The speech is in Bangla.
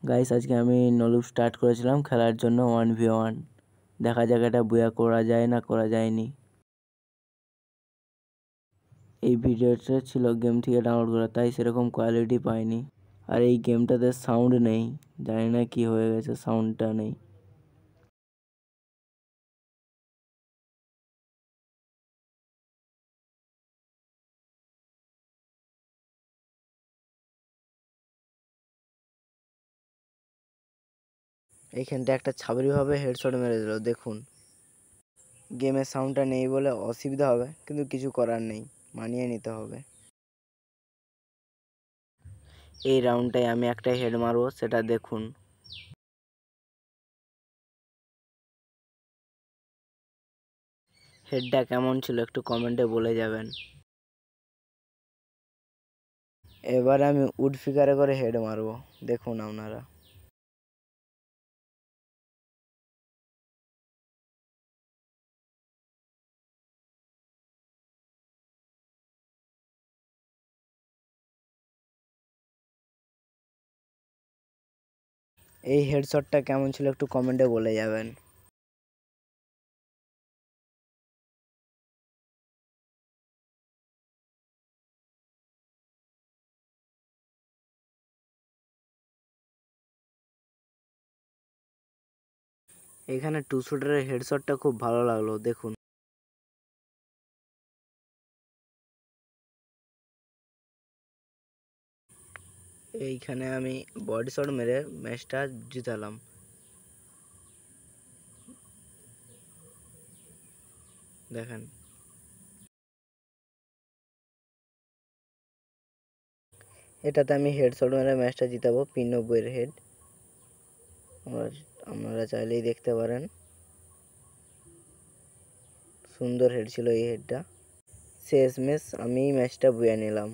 গাইস আজকে আমি নলুপ স্টার্ট করেছিলাম খেলার জন্য 1v1। দেখা যাক এটা বুয়া করা যায় না করা যায়নি। এই ভিডিওটা ছিল গেম থেকে ডাউনলোড করা, তাই সেরকম কোয়ালিটি পাইনি। আর এই গেমটাতে সাউন্ড নেই, জানি না কি হয়ে গেছে, সাউন্ডটা নেই। এইখানটা একটা ছাবড়িভাবে হেডশট মেরে দিল, দেখুন। গেমের সাউন্ডটা নেই বলে অসুবিধা হবে, কিন্তু কিছু করার নেই, মানিয়ে নিতে হবে। এই রাউন্ডটায় আমি একটা হেড মারবো, সেটা দেখুন। হেডটা কেমন ছিল একটু কমেন্টে বলে যাবেন। এবার আমি উড ফিগারে করে হেড মারবো, দেখুন আপনারা। এই হেডশটটা কেমন ছিল একটু কমেন্টে বলে যাবেন। এখানে টু শুটারের হেডশটটা খুব ভালো লাগলো, দেখুন। এইখানে আমি বডি শট মেরে ম্যাচটা জিতালাম। দেখেন, এটাতে আমি হেডশট মেরে ম্যাচটা জিতাবো, P90 হেড। আপনারা চাইলেই দেখতে পারেন, সুন্দর হেড ছিল এই হেডটা। শেষ ম্যাচ আমি ম্যাচটা বুয়ে নিলাম।